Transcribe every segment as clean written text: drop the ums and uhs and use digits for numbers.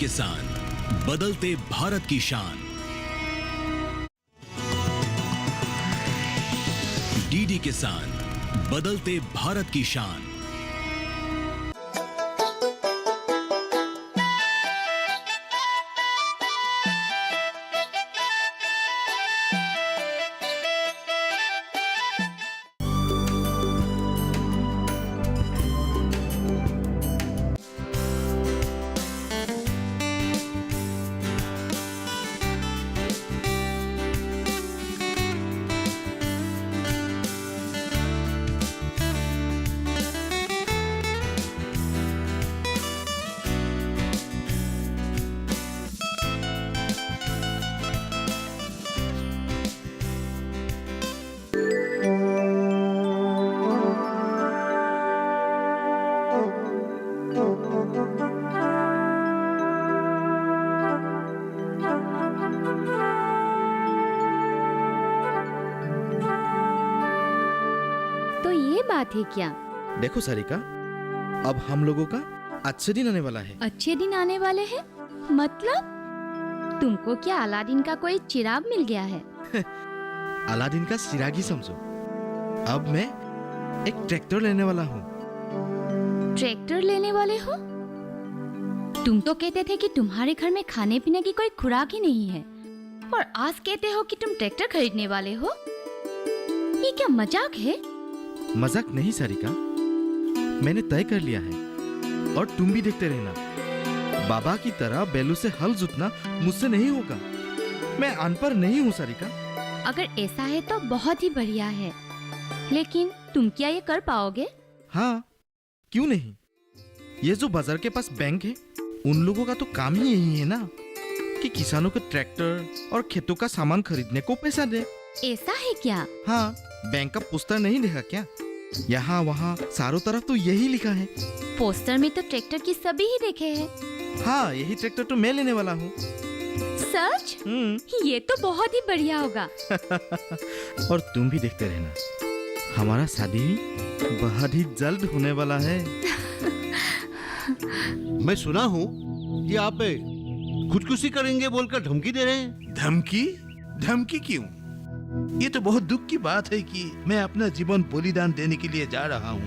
किसान, बदलते भारत की शान। डीडी किसान, बदलते भारत की शान। तो ये बात है क्या? देखो सारिका, अब हम लोगों का अच्छे दिन आने वाला है। अच्छे दिन आने वाले हैं? मतलब तुमको क्या अलादीन का कोई चिराग मिल गया है? अलादीन का चिरागी समझो। अब मैं एक ट्रैक्टर लेने वाला हूँ। ट्रैक्टर लेने वाले हो? तुम तो कहते थे कि तुम्हारे घर में खाने पीने की कोई खुराक ही नहीं है, और आज कहते हो कि तुम ट्रैक्टर खरीदने वाले हो। ये क्या मजाक है? मजाक नहीं सारिका, मैंने तय कर लिया है, और तुम भी देखते रहना। बाबा की तरह बैलों से हल जोतना मुझसे नहीं होगा। मैं अनपढ़ नहीं हूँ सारिका। अगर ऐसा है तो बहुत ही बढ़िया है, लेकिन तुम क्या ये कर पाओगे? हाँ, क्यों नहीं। ये जो बाजार के पास बैंक है, उन लोगों का तो काम ही यही है ना कि किसानों को ट्रैक्टर और खेतों का सामान खरीदने को पैसा दे। ऐसा है क्या? हाँ, बैंक का पोस्टर नहीं देखा क्या? यहाँ वहाँ चारों तरफ तो यही लिखा है। पोस्टर में तो ट्रैक्टर की सभी ही देखे हैं। हाँ, यही ट्रैक्टर तो मैं लेने वाला हूँ। सच? ये तो बहुत ही बढ़िया होगा। और तुम भी देखते रहना, हमारा शादी बहुत ही जल्द होने वाला है। मैं सुना हूँ कि आप खुदकुशी करेंगे बोलकर धमकी दे रहे हैं। धमकी? धमकी क्यों? ये तो बहुत दुख की बात है कि मैं अपना जीवन बलिदान देने के लिए जा रहा हूँ।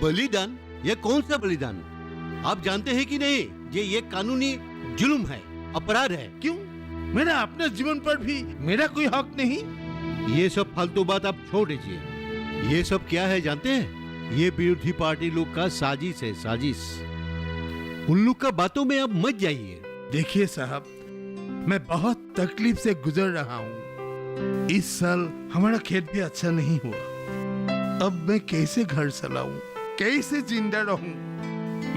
बलिदान? ये कौन सा बलिदान? आप जानते हैं कि नहीं, ये कानूनी जुल्म है, अपराध है। क्यों? मेरा अपने जीवन पर भी मेरा कोई हक नहीं? ये सब फालतू बात आप छोड़ दीजिए। ये सब क्या है जानते हैं? ये विरोधी पार्टी लोग का साजिश है, साजिश। उन लोग का बातों में अब मत जाइए। देखिए साहब, मैं बहुत तकलीफ से गुजर रहा हूँ। इस साल हमारा खेत भी अच्छा नहीं हुआ। अब मैं कैसे घर चलाऊं, कैसे जिंदा रहूं?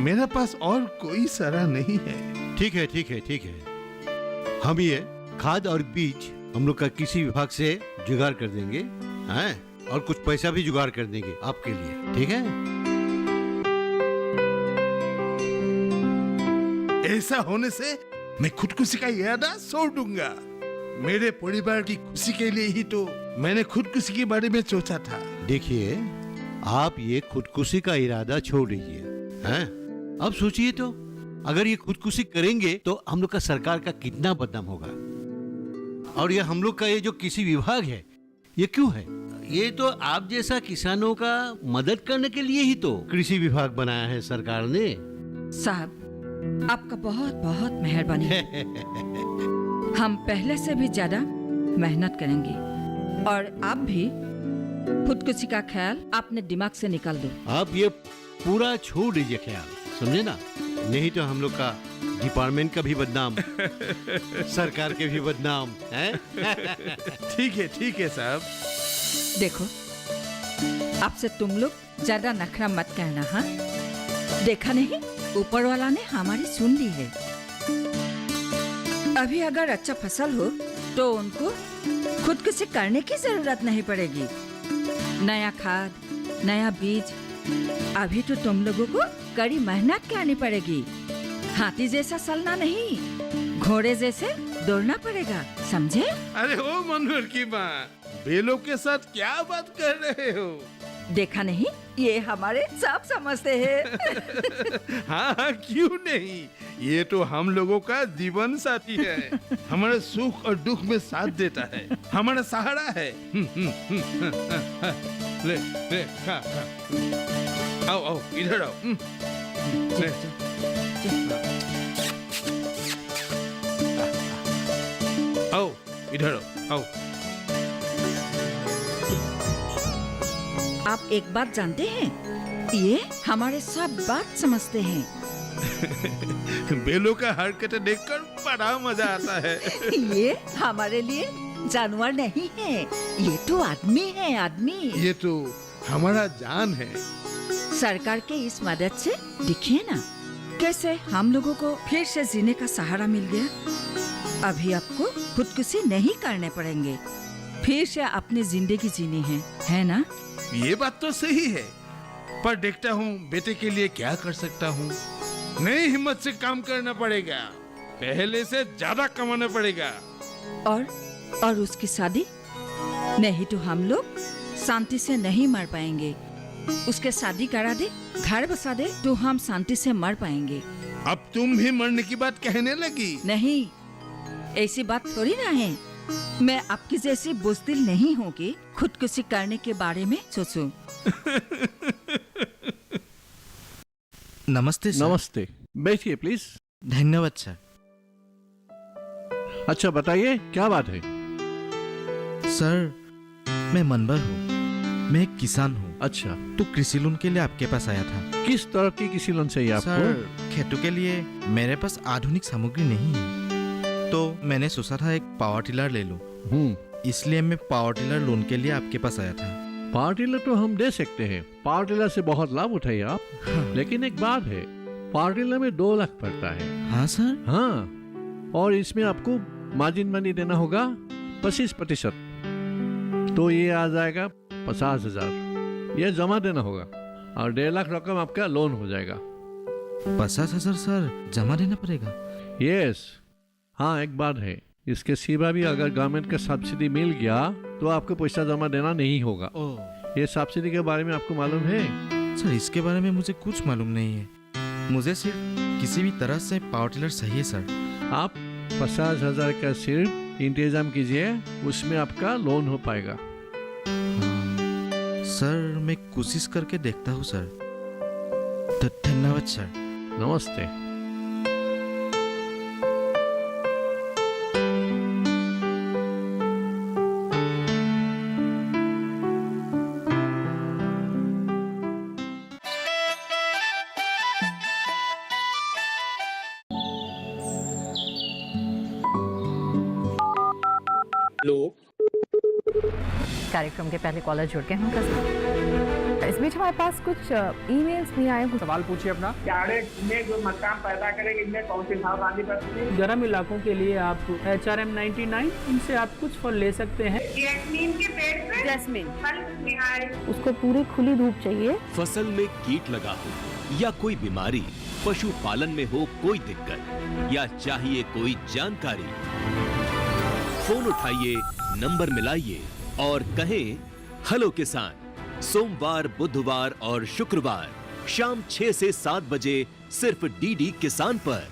मेरे पास और कोई सहारा नहीं है। ठीक है, ठीक है, ठीक है। हम ये खाद और बीज हम लोग का किसी विभाग से जुगाड़ कर देंगे, हैं? और कुछ पैसा भी जुगाड़ कर देंगे आपके लिए, ठीक है? ऐसा होने से मैं खुदकुशी का इरादा छोड़ दूंगा। मेरे परिवार की खुशी के लिए ही तो मैंने खुदकुशी के बारे में सोचा था। देखिए, आप ये खुदकुशी का इरादा छोड़ दीजिए, हैं? अब सोचिए तो, अगर ये खुदकुशी करेंगे तो हम लोग का सरकार का कितना बदनाम होगा। और ये हम लोग का ये जो कृषि विभाग है, ये क्यों है? ये तो आप जैसा किसानों का मदद करने के लिए ही तो कृषि विभाग बनाया है सरकार ने। साहब, आपका बहुत बहुत मेहरबानी। हम पहले से भी ज्यादा मेहनत करेंगे, और आप भी खुदकुशी का ख्याल अपने दिमाग से निकाल दो। आप ये पूरा छोड़ दीजिए ख्याल, समझे ना? नहीं तो हम लोग का डिपार्टमेंट का भी बदनाम, सरकार के भी बदनाम है। ठीक है साहब। देखो, आपसे तुम लोग ज्यादा नखरा मत कहना। हाँ, देखा नहीं, ऊपर वाला ने हमारी सुन ली है। अभी अगर अच्छा फसल हो तो उनको खुदकुशी करने की जरूरत नहीं पड़ेगी। नया खाद, नया बीज, अभी तो तुम लोगों को कड़ी मेहनत करनी पड़ेगी। हाथी जैसा चलना नहीं, घोड़े जैसे दौड़ना पड़ेगा, समझे? अरे ओ मनोहर की माँ, बेलों के साथ क्या बात कर रहे हो? देखा नहीं, ये हमारे सब समझते हैं। हाँ हाँ, क्यों नहीं, ये तो हम लोगों का जीवन साथी है। हमारे सुख और दुख में साथ देता है, हमारा सहारा है। ले ले खा खा, आओ आओ इधर आओ। ले आओ इधर आओ, आओ। आप एक बात जानते हैं, ये हमारे सब बात समझते हैं। बेलों का हरकतें देखकर बड़ा मजा आता है। ये हमारे लिए जानवर नहीं है, ये तो आदमी है, आदमी। ये तो हमारा जान है। सरकार के इस मदद से देखिए ना कैसे हम लोगों को फिर से जीने का सहारा मिल गया। अभी आपको खुदकुशी नहीं करने पड़ेंगे, फिर से अपनी जिंदगी जीनी है ना? ये बात तो सही है, पर देखता हूँ बेटे के लिए क्या कर सकता हूँ। नई हिम्मत से काम करना पड़ेगा, पहले से ज्यादा कमाना पड़ेगा। और उसकी शादी? नहीं तो हम लोग शांति से नहीं मर पाएंगे। उसके शादी करा दे, घर बसा दे, तो हम शांति से मर पाएंगे। अब तुम भी मरने की बात कहने लगी। नहीं, ऐसी बात थोड़ी ना है। मैं आपकी जैसी बुज़दिल नहीं हूँ कि खुदकुशी करने के बारे में सोचूं। नमस्ते सर। नमस्ते, बैठिए प्लीज। धन्यवाद सर। अच्छा बताइए, क्या बात है? सर, मैं मनबर हूँ, मैं एक किसान हूँ। अच्छा, तो कृषि लोन के लिए आपके पास आया था। किस तरह की कृषि लोन चाहिए आपको? सर, खेतों के लिए मेरे पास आधुनिक सामग्री नहीं है, तो मैंने सोचा था एक पावर टिलर ले लूं। इसलिए मैं पावर टिलर लोन के लिए आपके पास आया था। पावर टिलर तो हम दे सकते हैं, पावर टिलर से बहुत लाभ उठाइए आप। लेकिन एक बात है, पावर टिलर में 2 लाख पड़ता है। हाँ सर। हाँ, और इसमें आपको मार्जिन मनी देना होगा 25%। तो ये आ जाएगा 50,000, ये जमा देना होगा, और 1.5 लाख रकम आपका लोन हो जाएगा। 50,000 सर जमा देना पड़ेगा? यस। हाँ, एक बात है, इसके सिवा भी अगर गवर्नमेंट का सब्सिडी मिल गया तो आपको पैसा जमा देना नहीं होगा। ये सब्सिडी के बारे में आपको मालूम है? सर, इसके बारे में मुझे कुछ मालूम नहीं है। मुझे सिर्फ किसी भी तरह से पावर टिलर चाहिए सर। आप 50,000 का सिर्फ इंतजाम कीजिए, उसमें आपका लोन हो पाएगा। सर, मैं कोशिश करके देखता हूँ सर। धन्यवाद सर। नमस्ते। कार्यक्रम के पहले कॉलर जुड़ गए हैं उनका। इस बीच हमारे पास कुछ ईमेल्स भी आए हैं। सवाल पूछिए अपना। में जो मकान पैदा करेंगे, इनमें कौन सी सावधानी बरतनी? गर्म इलाकों के लिए आप HRM 99 इनसे आप कुछ फल ले सकते हैं। जैस्मीन के पेड़ पे जैस्मिन, फल निहाय। उसको पूरी खुली धूप चाहिए। फसल में कीट लगा हो या कोई बीमारी, पशुपालन में हो कोई दिक्कत, या चाहिए कोई जानकारी, फोन उठाइए, नंबर मिलाइए और कहें हेलो किसान। सोमवार, बुधवार और शुक्रवार शाम 6 से 7 बजे सिर्फ DD किसान पर।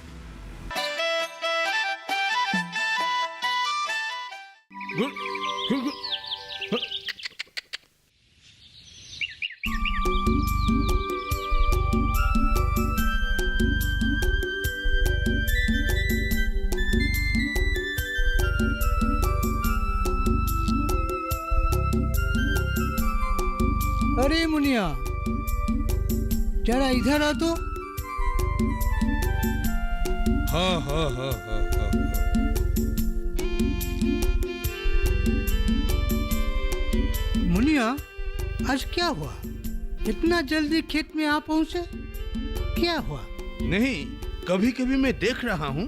अरे मुनिया, जरा इधर आ तो। हाँ हाँ हाँ हाँ हाँ। मुनिया, आज क्या हुआ? इतना जल्दी खेत में आ पहुंचे, क्या हुआ? नहीं, कभी कभी मैं देख रहा हूँ,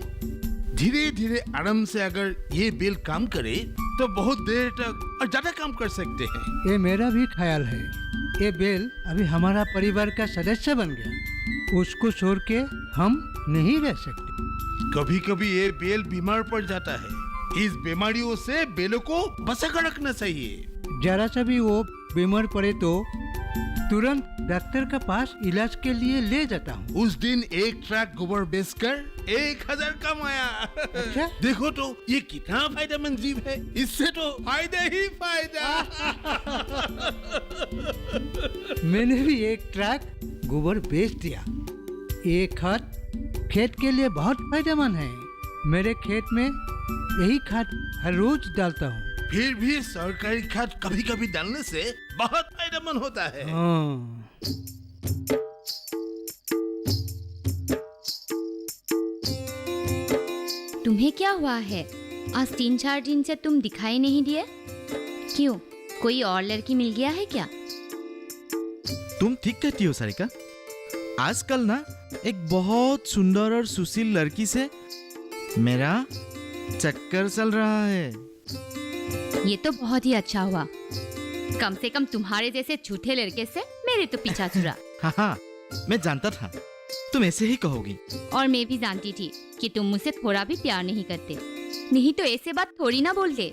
धीरे धीरे आराम से अगर ये बेल काम करे तो बहुत देर तक और ज्यादा काम कर सकते हैं। ये मेरा भी ख्याल है। ये बेल अभी हमारा परिवार का सदस्य बन गया, उसको छोड़ के हम नहीं रह सकते। कभी कभी ये बेल बीमार पड़ जाता है, इस बीमारियों से बेलों को बचा कर रखना चाहिए। जरा सा भी वो बीमार पड़े तो तुरंत डॉक्टर के पास इलाज के लिए ले जाता हूँ। उस दिन एक ट्रक गोबर बेचकर 1000 कमाया। अच्छा? देखो तो ये कितना फायदेमंद जीव है, इससे तो फायदा ही फायदा। मैंने भी एक ट्रक गोबर बेच दिया। ये खाद खेत के लिए बहुत फायदेमंद है। मेरे खेत में यही खाद हर रोज डालता हूँ। फिर भी सरकारी खाद कभी कभी डालने से बहुत फायदेमंद होता है। हाँ। तुम्हें क्या हुआ है? आज 3-4 दिन से तुम दिखाई नहीं दिए। क्यों, कोई और लड़की मिल गया है क्या? तुम ठीक कहती हो सारिका। आजकल ना एक बहुत सुंदर और सुशील लड़की से मेरा चक्कर चल रहा है। ये तो बहुत ही अच्छा हुआ। कम से कम तुम्हारे जैसे झूठे लड़के से मेरे तो पीछा छुड़ा। हाँ हाँ, मैं जानता था तुम ऐसे ही कहोगी। और मैं भी जानती थी कि तुम मुझसे थोड़ा भी प्यार नहीं करते, नहीं तो ऐसे बात थोड़ी ना बोलते।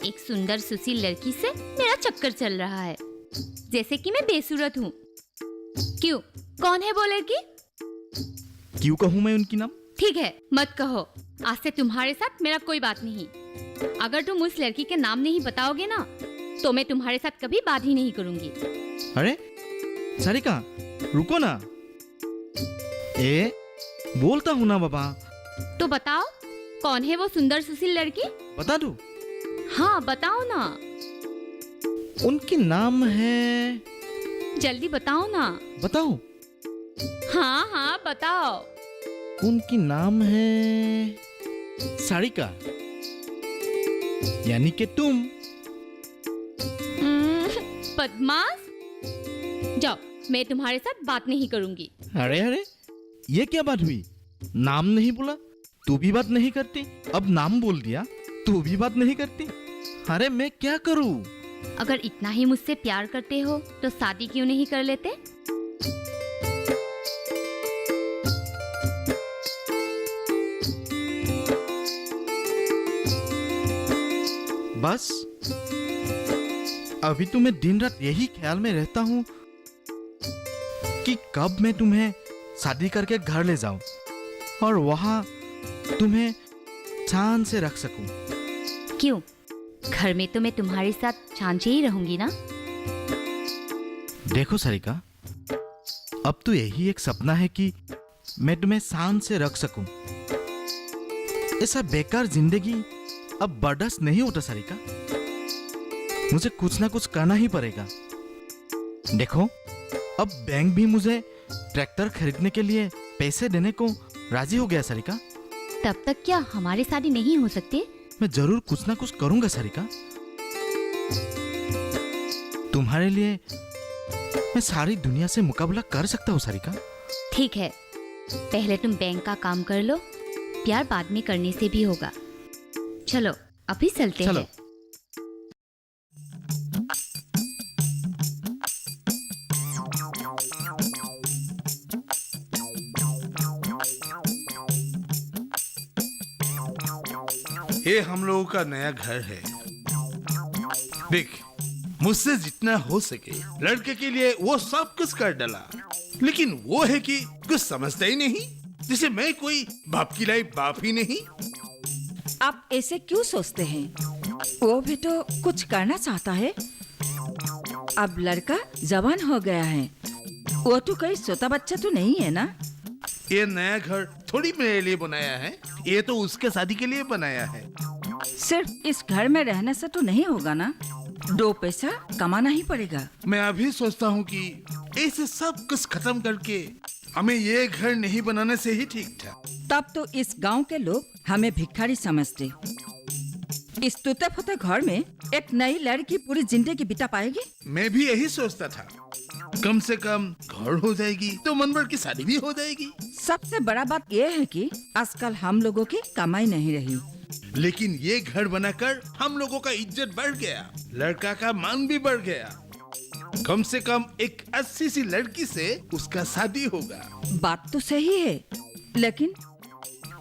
एक सुंदर सुशील लड़की से मेरा चक्कर चल रहा है, जैसे कि मैं बेसूरत हूँ। क्यों, कौन है वो लड़की? क्यों कहूँ मैं उनकी नाम? ठीक है, मत कहो। आज से तुम्हारे साथ मेरा कोई बात नहीं। अगर तुम उस लड़की के नाम नहीं बताओगे ना, तो मैं तुम्हारे साथ कभी बात ही नहीं करूंगी। अरे सारिका, रुको ना। बोलता हूँ ना बाबा। तो बताओ, कौन है वो सुंदर सुशील लड़की? बता दूं? हाँ बताओ ना। उनकी नाम है। जल्दी बताओ ना। बताओ? हाँ हाँ बताओ। उनकी नाम है सारिका, यानी कि तुम। बदमाश, जाओ, मैं तुम्हारे साथ बात नहीं करूंगी। अरे अरे, ये क्या बात हुई? नाम नहीं बोला तू भी बात नहीं करती, अब नाम बोल दिया तू भी बात नहीं करती। अरे मैं क्या करूं? अगर इतना ही मुझसे प्यार करते हो तो शादी क्यों नहीं कर लेते? बस अभी तो मैं दिन रात यही ख्याल में रहता हूँ कि कब मैं तुम्हें शादी करके घर ले जाऊं और वहां तुम्हें चांद से रख सकूं। क्यों, घर में तो मैं तुम्हारे साथ चांद से ही रहूंगी ना। देखो सारिका, अब तो यही एक सपना है कि मैं तुम्हें शान से रख सकूं। ऐसा बेकार जिंदगी अब बर्दाश्त नहीं होता सारिका। मुझे कुछ ना कुछ करना ही पड़ेगा। देखो, अब बैंक भी मुझे ट्रैक्टर खरीदने के लिए पैसे देने को राजी हो गया सारिका। तब तक क्या हमारी शादी नहीं हो सकती? मैं जरूर कुछ ना कुछ करूंगा सारिका। तुम्हारे लिए मैं सारी दुनिया से मुकाबला कर सकता हूँ सारिका। ठीक है, पहले तुम बैंक का काम कर लो, प्यार बाद में करने से भी होगा। चलो अभी चलते हैं। ये हम लोगों का नया घर है। देख, मुझसे जितना हो सके लड़के के लिए वो सब कुछ कर डाला, लेकिन वो है कि कुछ समझता ही नहीं, जिसे मैं कोई बाप की लाई बाप ही नहीं। आप ऐसे क्यों सोचते हैं? वो भी तो कुछ करना चाहता है। अब लड़का जवान हो गया है, वो तो कोई छोटा बच्चा तो नहीं है ना। ये नया घर थोड़ी मेरे लिए बनाया है, ये तो उसके शादी के लिए बनाया है। सिर्फ इस घर में रहने से तो नहीं होगा ना, 2 पैसा कमाना ही पड़ेगा। मैं अभी सोचता हूँ कि ऐसे सब कुछ खत्म करके हमें ये घर नहीं बनाने से ही ठीक था। तब तो इस गांव के लोग हमें भिखारी समझते। इस टूटे फूटे घर में एक नई लड़की पूरी जिंदगी बिता पाएगी? मैं भी यही सोचता था, कम से कम घर हो जाएगी तो मनभर की शादी भी हो जाएगी। सबसे बड़ा बात यह है कि आजकल हम लोगों की कमाई नहीं रही, लेकिन ये घर बनाकर हम लोगों का इज्जत बढ़ गया, लड़का का मान भी बढ़ गया। कम से कम एक 80 सी लड़की से उसका शादी होगा। बात तो सही है, लेकिन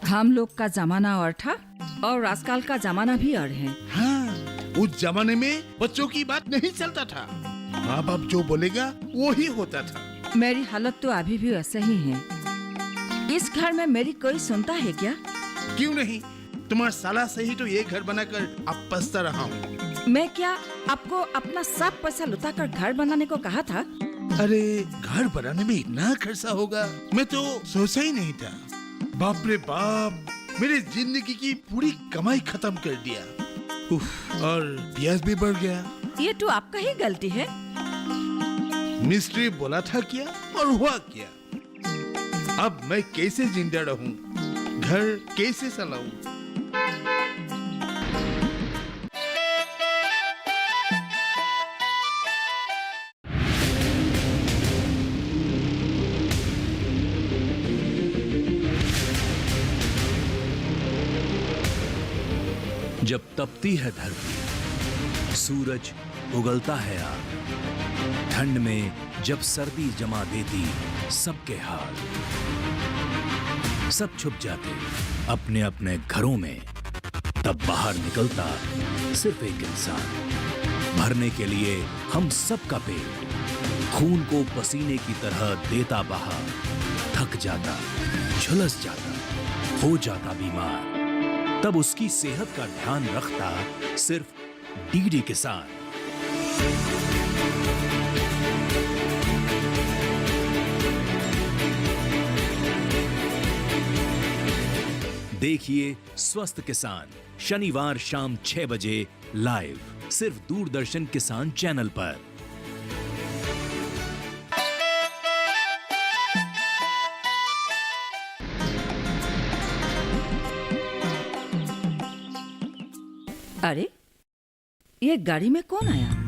हम लोग का जमाना और था और आजकल का जमाना भी और है। हाँ, उस जमाने में बच्चों की बात नहीं चलता था। माँ बाप जो बोलेगा वो ही होता था। मेरी हालत तो अभी भी वैसे ही है। इस घर में मेरी कोई सुनता है क्या? क्यों नहीं, तुम्हारा साला से ही तो ये घर बनाकर अब पछता रहा हूँ। मैं क्या आपको अपना सब पैसा लुटा कर घर बनाने को कहा था? अरे घर बनाने में इतना खर्चा होगा मैं तो सोचा ही नहीं था। बाप रे बाप, मेरी जिंदगी की पूरी कमाई खत्म कर दिया। उफ, और ब्याज भी बढ़ गया। ये तो आपका ही गलती है। मिस्ट्री बोला था क्या और हुआ क्या? अब मैं कैसे जिंदा रहूं, घर कैसे चलाऊं? जब तपती है धरती, सूरज उगलता है आग, ठंड में जब सर्दी जमा देती सबके हाल, सब छुप जाते अपने अपने घरों में, तब बाहर निकलता सिर्फ एक इंसान, भरने के लिए हम सबका पेट, खून को पसीने की तरह देता बहा, थक जाता, झुलस जाता, हो जाता बीमार, तब उसकी सेहत का ध्यान रखता सिर्फ डीडी किसान। देखिए स्वस्थ किसान शनिवार शाम 6 बजे लाइव सिर्फ दूरदर्शन किसान चैनल पर। अरे ये गाड़ी में कौन आया?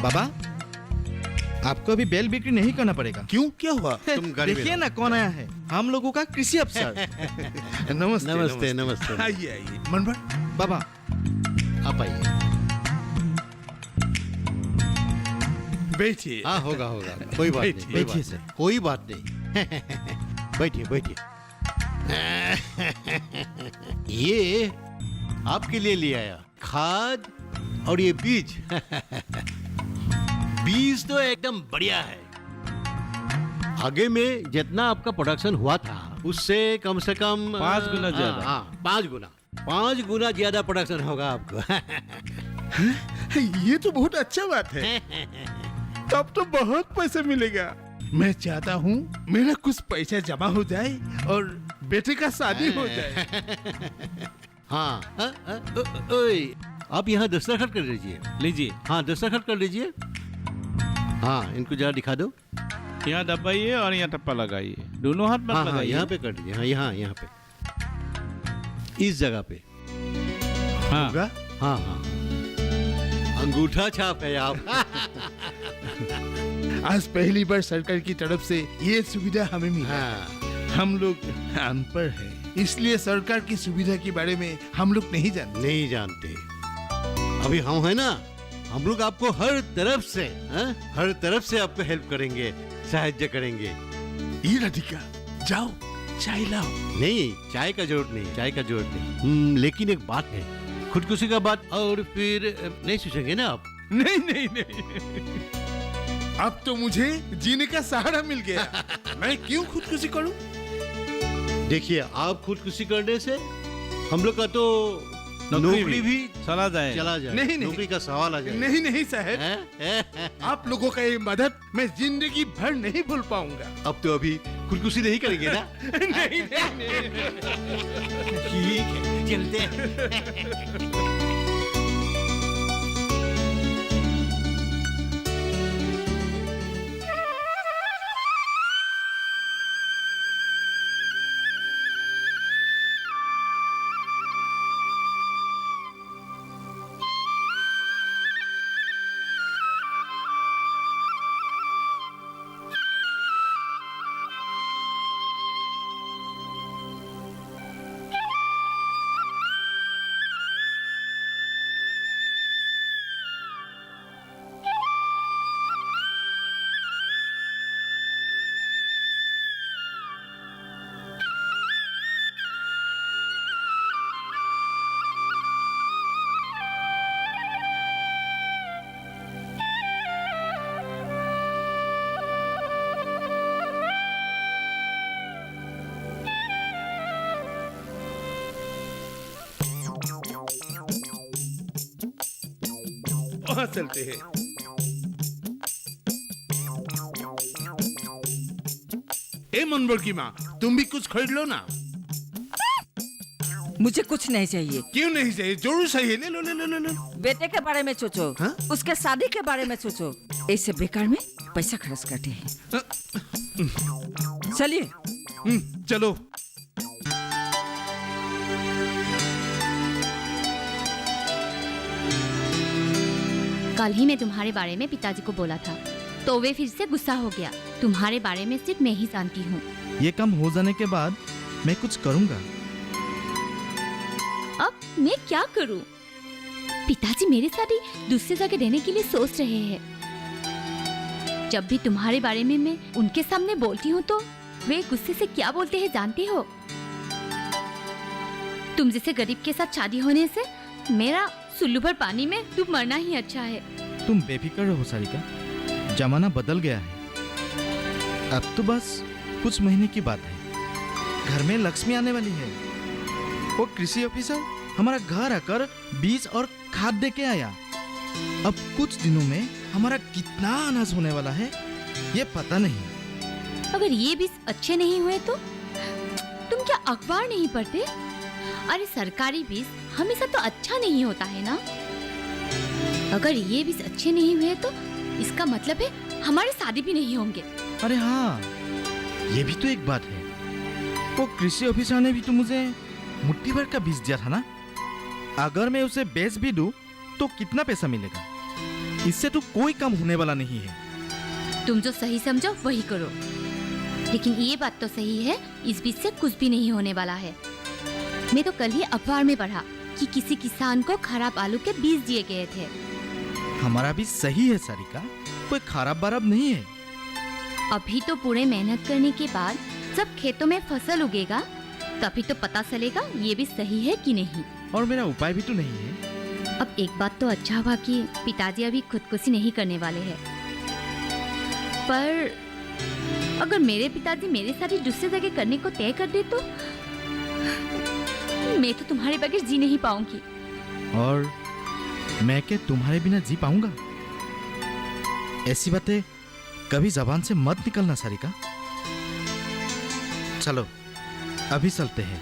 बाबा, आपको अभी बैल बिक्री नहीं करना पड़ेगा। क्यों, क्या हुआ? तुम गाड़ी में देखिए ना कौन आया है, हम लोगों का कृषि अफसर। नमस्ते नमस्ते नमस्ते। आइए आइए मनभर, बाबा आप आइए। बैठिए। हाँ होगा होगा, कोई बात नहीं, कोई बैठिए बात सर। नहीं, कोई बात नहीं। बैठिए बैठिए। ये आपके लिए ले आया खाद और ये बीज। बीज तो एकदम बढ़िया है। आगे में जितना आपका प्रोडक्शन हुआ था उससे कम से कम 5 गुना ज्यादा। हाँ, 5 गुना ज्यादा प्रोडक्शन होगा आपको। ये तो बहुत अच्छा बात है। तब तो बहुत पैसा मिलेगा। मैं चाहता हूँ मेरा कुछ पैसा जमा हो जाए और बेटे का शादी हो जाए। हाँ, ओए, आप यहाँ दस्तखत कर लीजिए। लीजिए, हाँ दस्तखत कर लीजिए। हाँ इनको जरा दिखा दो। यहाँ दबाइए और यहाँ टप्पा लगाइए, दोनों हाथ मत हाँ लगाइए। यहाँ पे कर दीजिए। हाँ यहाँ पे, इस जगह पे। हाँ होगा? हाँ हाँ, अंगूठा छाप है आप। आज पहली बार सरकार की तरफ से ये सुविधा हमें मिला। हाँ, हम लोग अनपढ़ हैं, इसलिए सरकार की सुविधा के बारे में हम लोग नहीं जानते। नहीं जानते। अभी हम है ना, हम लोग आपको हर तरफ से, हर तरफ से आपको हेल्प करेंगे, सहायता करेंगे। ये राधिका, जाओ चाय लाओ। नहीं, चाय का जरूरत नहीं, चाय का जरूरत नहीं। लेकिन एक बात है, खुदकुशी का बात और फिर नहीं सोचेंगे ना आप? नहीं नहीं नहीं, अब तो मुझे जीने का सहारा मिल गया। मैं क्यों खुदकुशी करूं? देखिए, आप खुदकुशी करने से हम लोग का तो नौकरी भी चला जाए। चला जाए। नहीं, नहीं। नौकरी का सवाल आ जाए। नहीं नहीं साहब, आप लोगों का ये मदद मैं जिंदगी भर नहीं भूल पाऊंगा। अब तो अभी खुदकुशी नहीं करेंगे ना? नहीं नहीं ठीक है, चलते हैं। वहां चलते हैं। ए मनोहर की माँ, तुम भी कुछ खरीद लो ना। मुझे कुछ नहीं चाहिए। क्यों नहीं चाहिए? जरूर चाहिए। ले लो ले लो ले लो। बेटे के बारे में सोचो। हाँ? उसके शादी के बारे में सोचो। ऐसे बेकार में पैसा खर्च करते हैं। चलिए। चलो। कल ही मैं तुम्हारे बारे में पिताजी को बोला था, तो वे फिर से गुस्सा हो गया। तुम्हारे बारे में सिर्फ मैं ही जानती हूँ। ये काम हो जाने के बाद मैं कुछ करूंगा। अब मैं क्या करूं? पिताजी मेरे साथ ही दूसरी जगह रहने के लिए सोच रहे हैं। जब भी तुम्हारे बारे में मैं उनके सामने बोलती हूँ तो वे गुस्से से क्या बोलते हैं जानती हो? तुम जैसे गरीब के साथ शादी होने से मेरा सुल्लू भर पानी में डूब मरना ही अच्छा है। तुम बेफिक्र रहो सारिका, जमाना बदल गया है। अब तो बस कुछ महीने की बात है, घर में लक्ष्मी आने वाली है। वो कृषि ऑफिसर हमारा घर आकर बीज और खाद दे के आया। अब कुछ दिनों में हमारा कितना अनाज होने वाला है ये पता नहीं। अगर ये बीज अच्छे नहीं हुए तो तुम क्या अखबार नहीं पढ़ते? अरे सरकारी बीज हमेशा तो अच्छा नहीं होता है ना। अगर ये बीज अच्छे नहीं हुए तो इसका मतलब है हमारी शादी भी नहीं होंगे। अरे हाँ, ये भी तो एक बात है। वो कृषि ऑफिसर ने भी तो मुझे मुट्ठी भर का बीज दिया था ना। अगर मैं उसे बेच भी दूं तो कितना पैसा मिलेगा? इससे तो कोई काम होने वाला नहीं है। तुम जो सही समझो वही करो। लेकिन ये बात तो सही है, इस बीज से कुछ भी नहीं होने वाला है। मैं तो कल ही अखबार में पढ़ा कि किसी किसान को खराब आलू के बीज दिए गए थे। हमारा बीज सही है सारिका, कोई खराब बराब नहीं है। अभी तो पूरे मेहनत करने के बाद जब खेतों में फसल उगेगा तभी तो पता चलेगा ये भी सही है कि नहीं। और मेरा उपाय भी तो नहीं है। अब एक बात तो अच्छा हुआ कि पिताजी अभी खुदकुशी नहीं करने वाले हैं। पर अगर मेरे पिताजी मेरे साथ ही दूसरी जगह करने को तय कर दे तो मैं तो तुम्हारे बगैर जी नहीं पाऊंगी। और मैं क्या तुम्हारे बिना जी पाऊंगा? ऐसी बातें कभी जबान से मत निकलना सारिका। चलो अभी चलते हैं।